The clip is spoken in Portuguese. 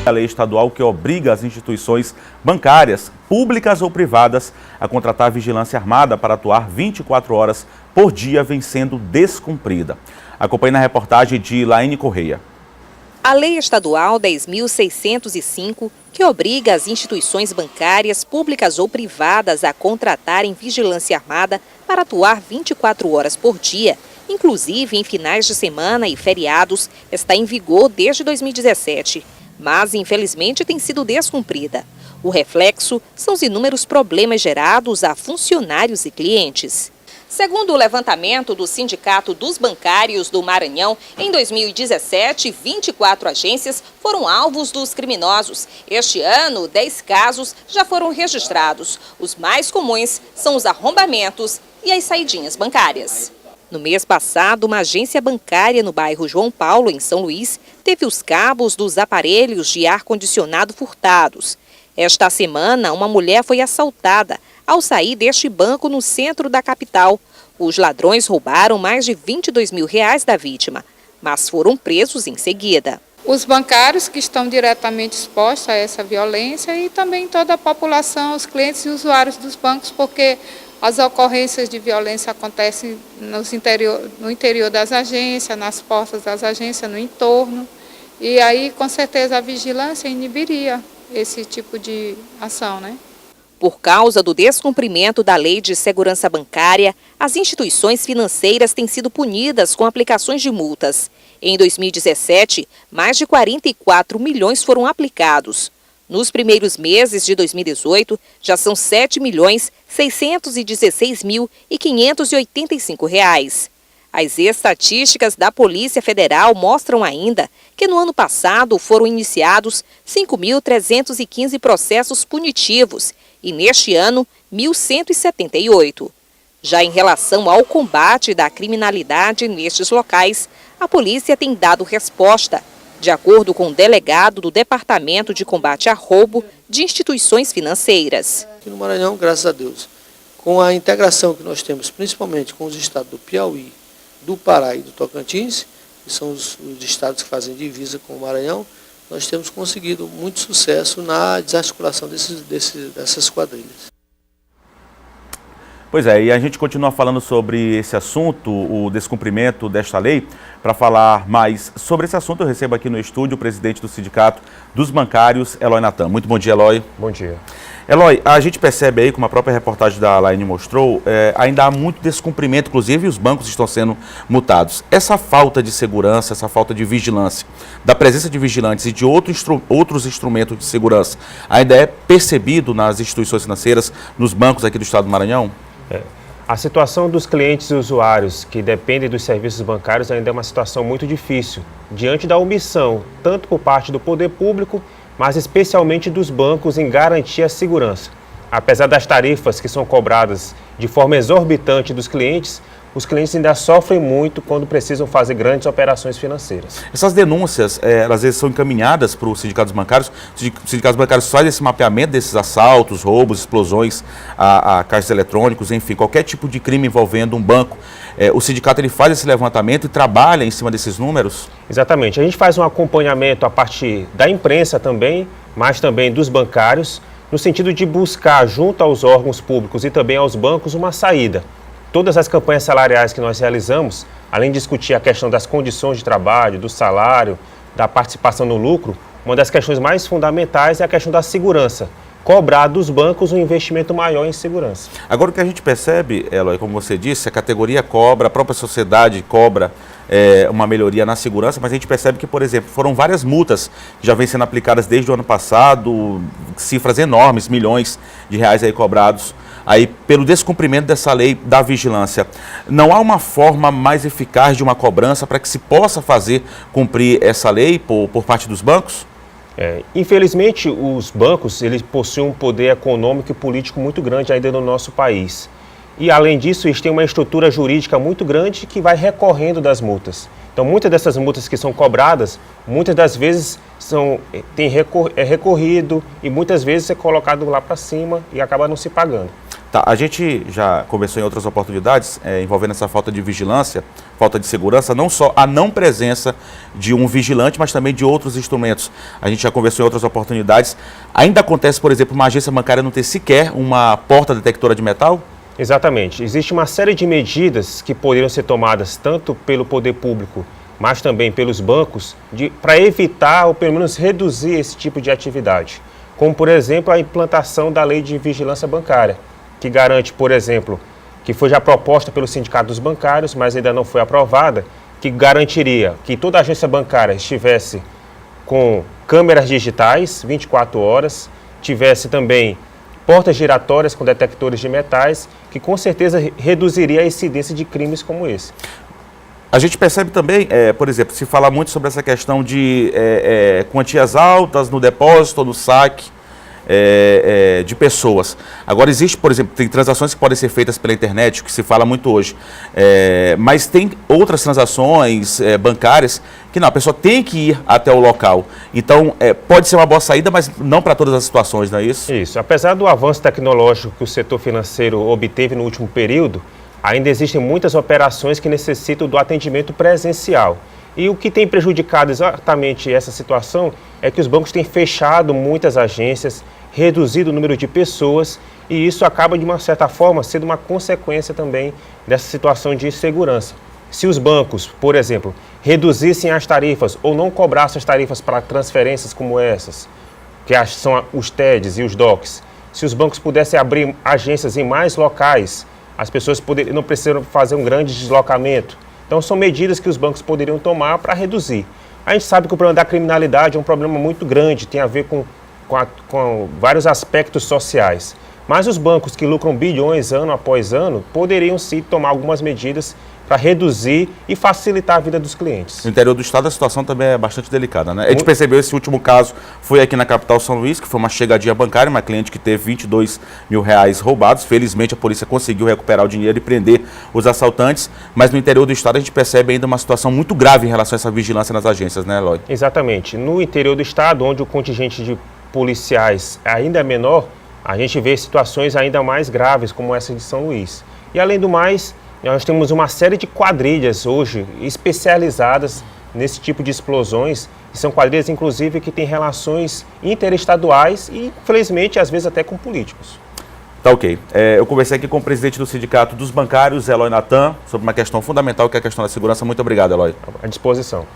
A lei estadual que obriga as instituições bancárias, públicas ou privadas, a contratar vigilância armada para atuar 24 horas por dia vem sendo descumprida. Acompanhe na reportagem de Laine Correia. A Lei Estadual 10.605, que obriga as instituições bancárias, públicas ou privadas a contratarem vigilância armada para atuar 24 horas por dia, inclusive em finais de semana e feriados, está em vigor desde 2017. Mas, infelizmente, tem sido descumprida. O reflexo são os inúmeros problemas gerados a funcionários e clientes. Segundo o levantamento do Sindicato dos Bancários do Maranhão, em 2017, 24 agências foram alvos dos criminosos. Este ano, 10 casos já foram registrados. Os mais comuns são os arrombamentos e as saidinhas bancárias. No mês passado, uma agência bancária no bairro João Paulo, em São Luís, teve os cabos dos aparelhos de ar-condicionado furtados. Esta semana, uma mulher foi assaltada ao sair deste banco no centro da capital. Os ladrões roubaram mais de R$22 mil da vítima, mas foram presos em seguida. Os bancários que estão diretamente expostos a essa violência e também toda a população, os clientes e usuários dos bancos, porque as ocorrências de violência acontecem no interior das agências, nas portas das agências, no entorno. E aí, com certeza, a vigilância inibiria esse tipo de ação, né? Por causa do descumprimento da Lei de Segurança Bancária, as instituições financeiras têm sido punidas com aplicações de multas. Em 2017, mais de 44 milhões foram aplicados. Nos primeiros meses de 2018, já são R$7.616.585. As estatísticas da Polícia Federal mostram ainda que no ano passado foram iniciados 5.315 processos punitivos e neste ano 1.178. Já em relação ao combate da criminalidade nestes locais, a polícia tem dado resposta. De acordo com o delegado do Departamento de Combate a Roubo de Instituições Financeiras. Aqui no Maranhão, graças a Deus, com a integração que nós temos, principalmente com os estados do Piauí, do Pará e do Tocantins, que são os estados que fazem divisa com o Maranhão, nós temos conseguido muito sucesso na desarticulação dessas quadrilhas. Pois é, e a gente continua falando sobre esse assunto, o descumprimento desta lei. Para falar mais sobre esse assunto, eu recebo aqui no estúdio o presidente do Sindicato dos Bancários, Eloy Natan. Muito bom dia, Eloy. Bom dia. Eloy, a gente percebe aí, como a própria reportagem da Laine mostrou, ainda há muito descumprimento, inclusive os bancos estão sendo multados. Essa falta de segurança, essa falta de vigilância, da presença de vigilantes e de outros instrumentos de segurança, ainda é percebido nas instituições financeiras, nos bancos aqui do estado do Maranhão? A situação dos clientes e usuários que dependem dos serviços bancários ainda é uma situação muito difícil, diante da omissão, tanto por parte do poder público, mas especialmente dos bancos em garantir a segurança. Apesar das tarifas que são cobradas de forma exorbitante dos clientes, os clientes ainda sofrem muito quando precisam fazer grandes operações financeiras. Essas denúncias, elas às vezes são encaminhadas para os sindicatos bancários. Os sindicatos bancários fazem esse mapeamento desses assaltos, roubos, explosões a caixas eletrônicos, enfim, qualquer tipo de crime envolvendo um banco. O sindicato ele faz esse levantamento e trabalha em cima desses números? Exatamente. A gente faz um acompanhamento a partir da imprensa também, mas também dos bancários, no sentido de buscar junto aos órgãos públicos e também aos bancos uma saída. Todas as campanhas salariais que nós realizamos, além de discutir a questão das condições de trabalho, do salário, da participação no lucro, uma das questões mais fundamentais é a questão da segurança. Cobrar dos bancos um investimento maior em segurança. Agora o que a gente percebe, Eloy, como você disse, a categoria cobra, a própria sociedade cobra uma melhoria na segurança, mas a gente percebe que, por exemplo, foram várias multas que já vêm sendo aplicadas desde o ano passado, cifras enormes, milhões de reais aí cobrados aí pelo descumprimento dessa lei da vigilância. Não há uma forma mais eficaz de uma cobrança para que se possa fazer cumprir essa lei por parte dos bancos? Infelizmente, os bancos eles possuem um poder econômico e político muito grande ainda no nosso país. E, além disso, eles têm uma estrutura jurídica muito grande que vai recorrendo das multas. Então, muitas dessas multas que são cobradas, muitas das vezes é recorrido e muitas vezes é colocado lá para cima e acaba não se pagando. Tá, a gente já conversou em outras oportunidades envolvendo essa falta de vigilância, falta de segurança, não só a não presença de um vigilante, mas também de outros instrumentos. A gente já conversou em outras oportunidades. Ainda acontece, por exemplo, uma agência bancária não ter sequer uma porta detectora de metal? Exatamente. Existe uma série de medidas que poderiam ser tomadas tanto pelo poder público, mas também pelos bancos, para evitar ou pelo menos reduzir esse tipo de atividade. Como, por exemplo, a implantação da lei de vigilância bancária, que garante, por exemplo, que foi já proposta pelo Sindicato dos Bancários, mas ainda não foi aprovada, que garantiria que toda agência bancária estivesse com câmeras digitais 24 horas, tivesse também portas giratórias com detectores de metais, que com certeza reduziria a incidência de crimes como esse. A gente percebe também, por exemplo, se fala muito sobre essa questão de quantias altas no depósito ou no saque de pessoas. Agora existe, por exemplo, tem transações que podem ser feitas pela internet, que se fala muito hoje, mas tem outras transações bancárias que não, a pessoa tem que ir até o local. Então, pode ser uma boa saída, mas não para todas as situações, não é isso? Isso. Apesar do avanço tecnológico que o setor financeiro obteve no último período, ainda existem muitas operações que necessitam do atendimento presencial. E o que tem prejudicado exatamente essa situação é que os bancos têm fechado muitas agências, reduzido o número de pessoas, e isso acaba, de uma certa forma, sendo uma consequência também dessa situação de insegurança. Se os bancos, por exemplo, reduzissem as tarifas ou não cobrassem as tarifas para transferências como essas, que são os TEDs e os DOCs, se os bancos pudessem abrir agências em mais locais, as pessoas não precisam fazer um grande deslocamento. Então, são medidas que os bancos poderiam tomar para reduzir. A gente sabe que o problema da criminalidade é um problema muito grande, tem a ver com vários aspectos sociais. Mas os bancos que lucram bilhões ano após ano poderiam sim tomar algumas medidas para reduzir e facilitar a vida dos clientes. No interior do estado a situação também é bastante delicada, né? A gente percebeu esse último caso, foi aqui na capital São Luís, que foi uma chegadinha bancária, uma cliente que teve R$22 mil roubados. Felizmente a polícia conseguiu recuperar o dinheiro e prender os assaltantes, mas no interior do estado a gente percebe ainda uma situação muito grave em relação a essa vigilância nas agências, né, Eloy? Exatamente. No interior do estado, onde o contingente de policiais ainda é menor, a gente vê situações ainda mais graves como essa de São Luís. E além do mais, nós temos uma série de quadrilhas hoje especializadas nesse tipo de explosões, e são quadrilhas, inclusive, que têm relações interestaduais e, infelizmente, às vezes até com políticos. Tá ok. Eu conversei aqui com o presidente do Sindicato dos Bancários, Eloy Natan, sobre uma questão fundamental, que é a questão da segurança. Muito obrigado, Eloy. À disposição.